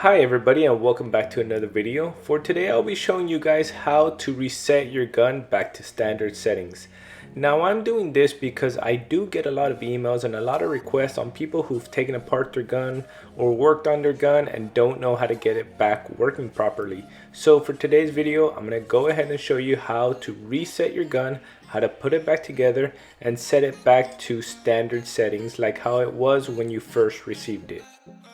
Hi everybody and welcome back to another video. For today I'll be showing you guys how to reset your gun back to standard settings. Now I'm doing this because I do get a lot of emails and a lot of requests on people who've taken apart their gun or worked on their gun and don't know how to get it back working properly. So for today's video I'm going to go ahead and show you how to reset your gun, how to put it back together and set it back to standard settings like how it was when you first received it.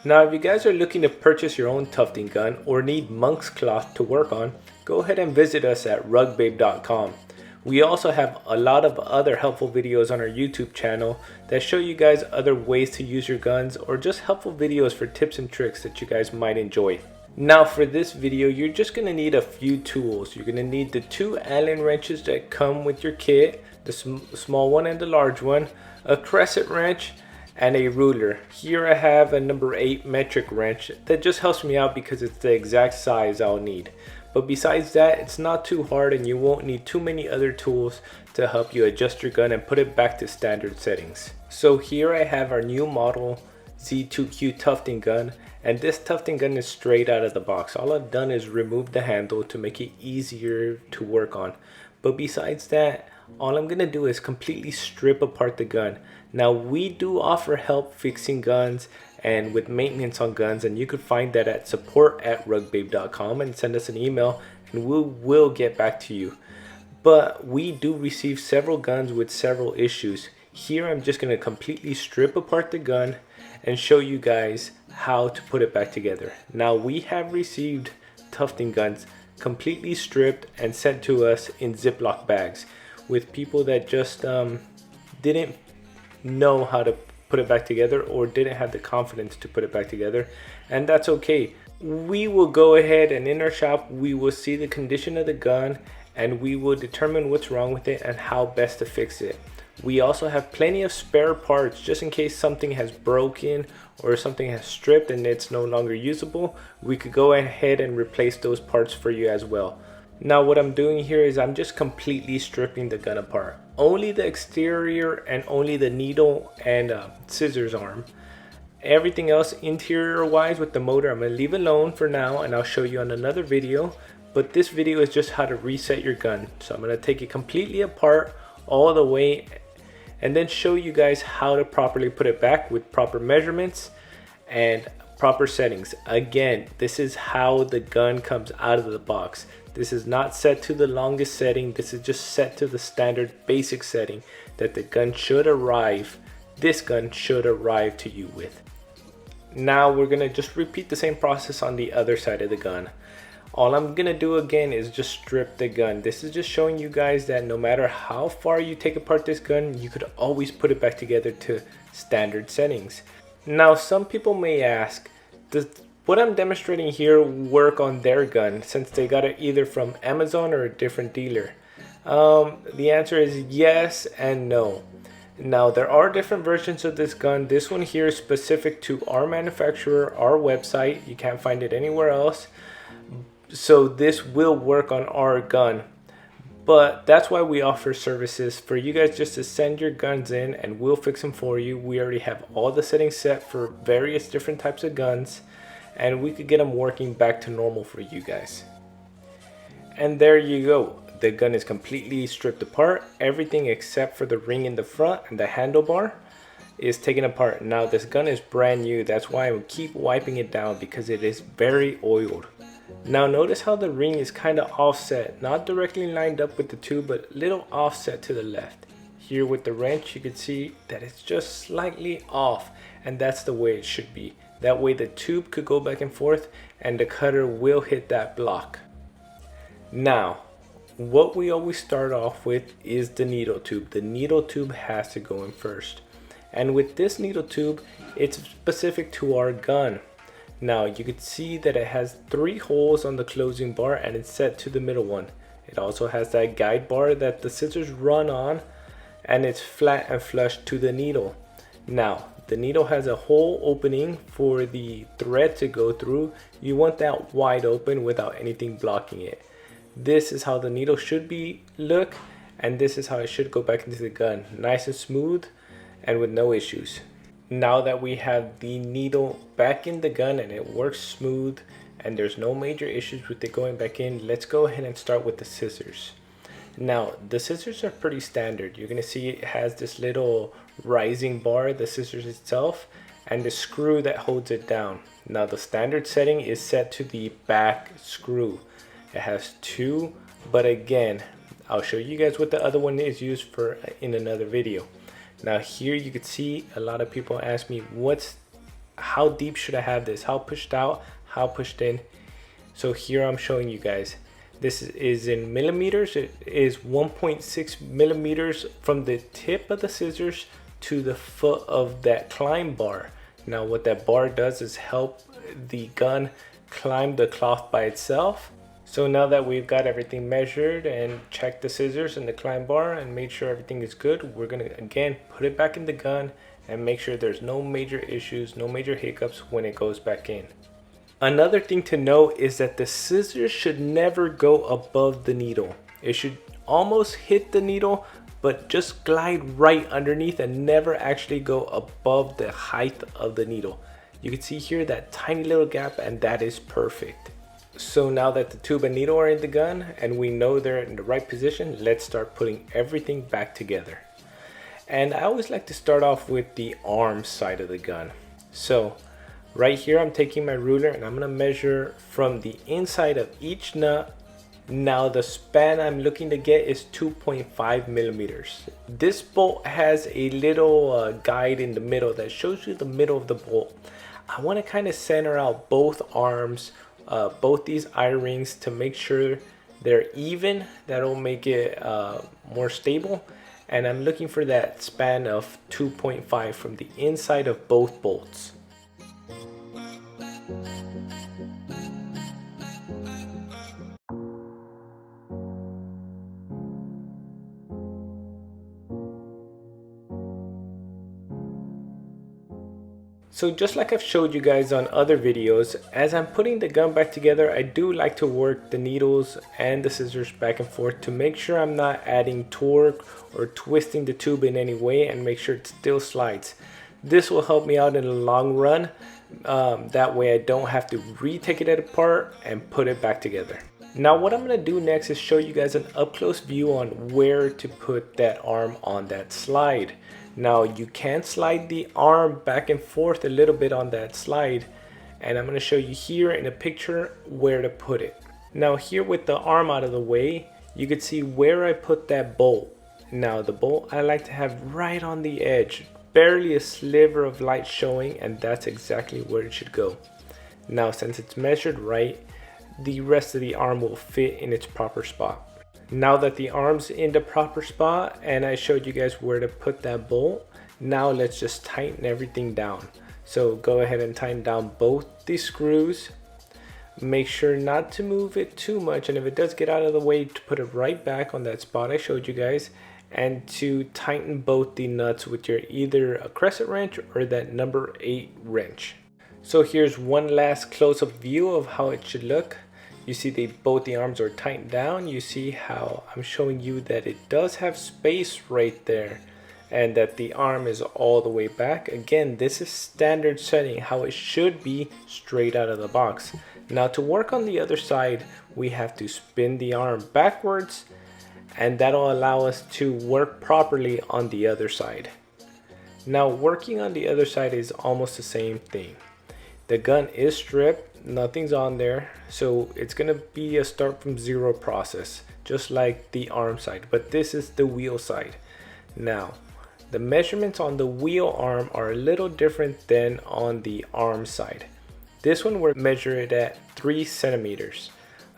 Now if you guys are looking to purchase your own tufting gun or need monk's cloth to work on, go ahead and visit us at rugbabe.com. We also have a lot of other helpful videos on our YouTube channel that show you guys other ways to use your guns or just helpful videos for tips and tricks that you guys might enjoy. Now for this video you're just going to need a few tools. You're going to need the two Allen wrenches that come with your kit, the small one and the large one, a crescent wrench, and a ruler. Here I have a number 8 metric wrench that just helps me out because it's the exact size I'll need. But besides that, it's not too hard and you won't need too many other tools to help you adjust your gun and put it back to standard settings. So here I have our new model Z2Q tufting gun, and this tufting gun is straight out of the box. All I've done is remove the handle to make it easier to work on. But besides that, all I'm gonna do is completely strip apart the gun. Now we do offer help fixing guns and with maintenance on guns, and you could find that at support@rugbabe.com and send us an email and we will get back to you. But we do receive several guns with several issues. Here I'm just going to completely strip apart the gun and show you guys how to put it back together. Now we have received tufting guns completely stripped and sent to us in Ziploc bags with people that just didn't know how to put it back together or didn't have the confidence to put it back together, and that's okay. We will go ahead and in our shop we will see the condition of the gun and we will determine what's wrong with it and how best to fix it. We also have plenty of spare parts just in case something has broken or something has stripped and it's no longer usable. We could go ahead and replace those parts for you as well. Now what I'm doing here is I'm just completely stripping the gun apart. Only the exterior and only the needle and scissors arm. Everything else interior wise with the motor I'm going to leave alone for now and I'll show you on another video. But this video is just how to reset your gun. So I'm going to take it completely apart all the way and then show you guys how to properly put it back with proper measurements and proper settings. Again, this is how the gun comes out of the box. This is not set to the longest setting. This is just set to the standard basic setting that the gun should arrive. This gun should arrive to you with. Now we're gonna just repeat the same process on the other side of the gun. All I'm gonna do again is just strip the gun. This is just showing you guys that no matter how far you take apart this gun, you could always put it back together to standard settings. Now some people may ask, does what I'm demonstrating here work on their gun since they got it either from Amazon or a different dealer? The answer is yes and no. Now there are different versions of this gun. This one here is specific to our manufacturer, our website. You can't find it anywhere else. So this will work on our gun. But that's why we offer services for you guys just to send your guns in and we'll fix them for you. We already have all the settings set for various different types of guns and we could get them working back to normal for you guys. And there you go. The gun is completely stripped apart. Everything except for the ring in the front and the handlebar is taken apart. Now this gun is brand new. That's why I will keep wiping it down because it is very oiled. Now notice how the ring is kind of offset, not directly lined up with the tube, but a little offset to the left. Here with the wrench you can see that it's just slightly off, and that's the way it should be. That way the tube could go back and forth and the cutter will hit that block. Now what we always start off with is the needle tube. The needle tube has to go in first, and with this needle tube it's specific to our gun. Now you can see that it has 3 holes on the closing bar and it's set to the middle one. It also has that guide bar that the scissors run on and it's flat and flush to the needle. Now the needle has a hole opening for the thread to go through. You want that wide open without anything blocking it. This is how the needle should look, and this is how it should go back into the gun. Nice and smooth and with no issues. Now that we have the needle back in the gun and it works smooth and there's no major issues with it going back in, let's go ahead and start with the scissors. Now, the scissors are pretty standard. You're gonna see it has this little rising bar, the scissors itself, and the screw that holds it down. Now, the standard setting is set to the back screw. It has two, but again, I'll show you guys what the other one is used for in another video. Now here you can see a lot of people ask me, how deep should I have this? How pushed out? How pushed in? So here I'm showing you guys. This is in millimeters. It is 1.6 millimeters from the tip of the scissors to the foot of that climb bar. Now what that bar does is help the gun climb the cloth by itself. So now that we've got everything measured and checked the scissors and the climb bar and made sure everything is good, we're gonna again put it back in the gun and make sure there's no major issues, no major hiccups when it goes back in. Another thing to note is that the scissors should never go above the needle. It should almost hit the needle, but just glide right underneath and never actually go above the height of the needle. You can see here that tiny little gap, and that is perfect. So now that the tube and needle are in the gun and we know they're in the right position, let's start putting everything back together. And I always like to start off with the arm side of the gun. So right here I'm taking my ruler and I'm gonna measure from the inside of each nut. Now the span I'm looking to get is 2.5 millimeters. This bolt has a little guide in the middle that shows you the middle of the bolt. I want to kind of center out both arms, both these eye rings, to make sure they're even. That'll make it more stable. And I'm looking for that span of 2.5 from the inside of both bolts. So just like I've showed you guys on other videos, as I'm putting the gun back together, I do like to work the needles and the scissors back and forth to make sure I'm not adding torque or twisting the tube in any way, and make sure it still slides. This will help me out in the long run. That way I don't have to retake it apart and put it back together. Now what I'm going to do next is show you guys an up-close view on where to put that arm on that slide. Now you can slide the arm back and forth a little bit on that slide, and I'm going to show you here in a picture where to put it. Now here with the arm out of the way, you can see where I put that bolt. Now the bolt I like to have right on the edge, barely a sliver of light showing, and that's exactly where it should go. Now since it's measured right, the rest of the arm will fit in its proper spot. Now that the arm's in the proper spot and I showed you guys where to put that bolt, now let's just tighten everything down. So go ahead and tighten down both the screws. Make sure not to move it too much, and if it does get out of the way, to put it right back on that spot I showed you guys, and to tighten both the nuts with your either a crescent wrench or that number 8 wrench. So here's one last close-up view of how it should look. You see both the arms are tightened down. You see how I'm showing you that it does have space right there and that the arm is all the way back. Again, this is standard setting, how it should be straight out of the box. Now to work on the other side, we have to spin the arm backwards, and that'll allow us to work properly on the other side. Now working on the other side is almost the same thing. The gun is stripped, nothing's on there, so it's gonna be a start from zero process, just like the arm side, but this is the wheel side. Now, the measurements on the wheel arm are a little different than on the arm side. This one we're measuring at 3 centimeters.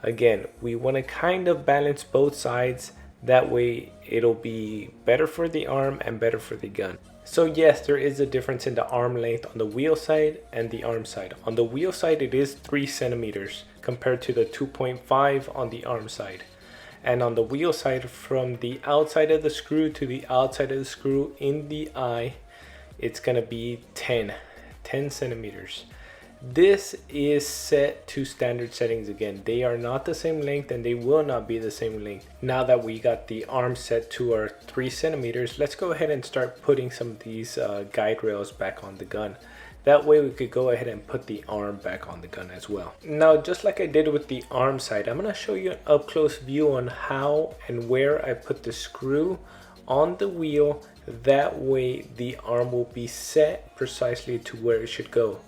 Again, we want to kind of balance both sides, that way it'll be better for the arm and better for the gun. So yes, there is a difference in the arm length on the wheel side and the arm side. On the wheel side it is 3 centimeters compared to the 2.5 on the arm side. And on the wheel side, from the outside of the screw to the outside of the screw in the eye, it's gonna be 10 centimeters. This is set to standard settings again. They are not the same length and they will not be the same length. Now that we got the arm set to our 3 centimeters, let's go ahead and start putting some of these guide rails back on the gun. That way we could go ahead and put the arm back on the gun as well. Now, just like I did with the arm side, I'm gonna show you an up close view on how and where I put the screw on the wheel. That way the arm will be set precisely to where it should go.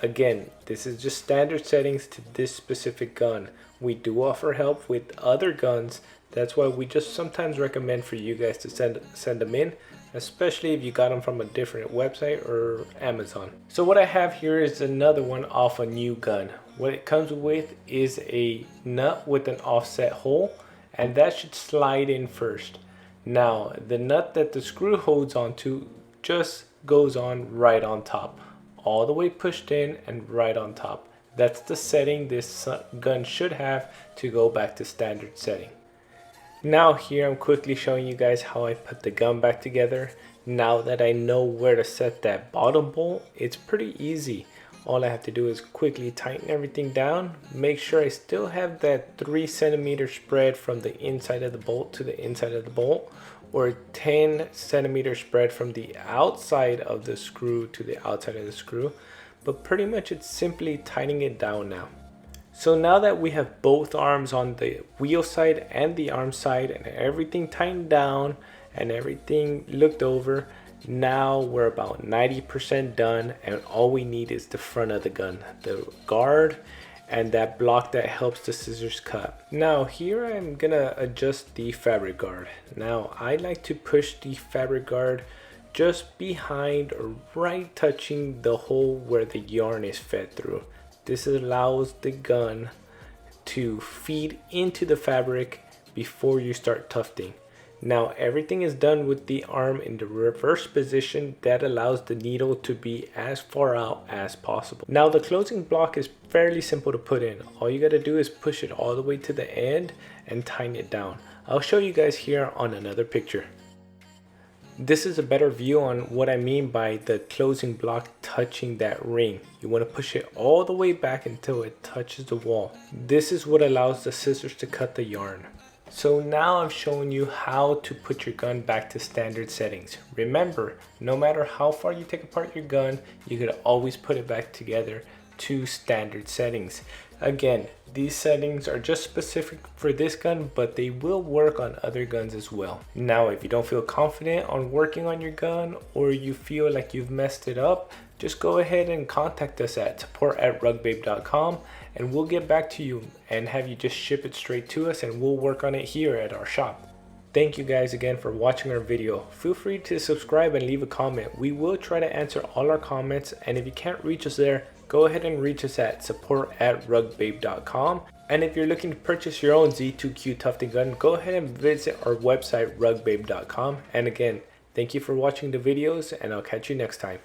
Again, this is just standard settings to this specific gun. We do offer help with other guns. That's why we just sometimes recommend for you guys to send them in, especially if you got them from a different website or Amazon. So what I have here is another one off a new gun. What it comes with is a nut with an offset hole, and that should slide in first. Now, the nut that the screw holds onto just goes on right on top, all the way pushed in and right on top. That's the setting this gun should have to go back to standard setting. Now here I'm quickly showing you guys how I put the gun back together. Now that I know where to set that bottom bolt, it's pretty easy. All I have to do is quickly tighten everything down, make sure I still have that 3 centimeter spread from the inside of the bolt to the inside of the bolt, or 10 centimeter spread from the outside of the screw to the outside of the screw. But pretty much it's simply tightening it down now. So now that we have both arms on the wheel side and the arm side and everything tightened down and everything looked over, now we're about 90% done, and all we need is the front of the gun, the guard and that block that helps the scissors cut. Now here I'm gonna adjust the fabric guard. Now I like to push the fabric guard just behind or right touching the hole where the yarn is fed through. This allows the gun to feed into the fabric before you start tufting. Now everything is done with the arm in the reverse position. That allows the needle to be as far out as possible. Now the closing block is fairly simple to put in. All you got to do is push it all the way to the end and tighten it down. I'll show you guys here on another picture. This is a better view on what I mean by the closing block touching that ring. You want to push it all the way back until it touches the wall. This is what allows the scissors to cut the yarn. So now I've shown you how to put your gun back to standard settings. Remember, no matter how far you take apart your gun, you could always put it back together to standard settings. Again, these settings are just specific for this gun, but they will work on other guns as well. Now, if you don't feel confident on working on your gun, or you feel like you've messed it up, just go ahead and contact us at support@rugbabe.com, and we'll get back to you and have you just ship it straight to us, and we'll work on it here at our shop. Thank you guys again for watching our video. Feel free to subscribe and leave a comment. We will try to answer all our comments, and if you can't reach us there, go ahead and reach us at support@rugbabe.com. And if you're looking to purchase your own Z2Q tufting gun, go ahead and visit our website rugbabe.com. And again, thank you for watching the videos, and I'll catch you next time.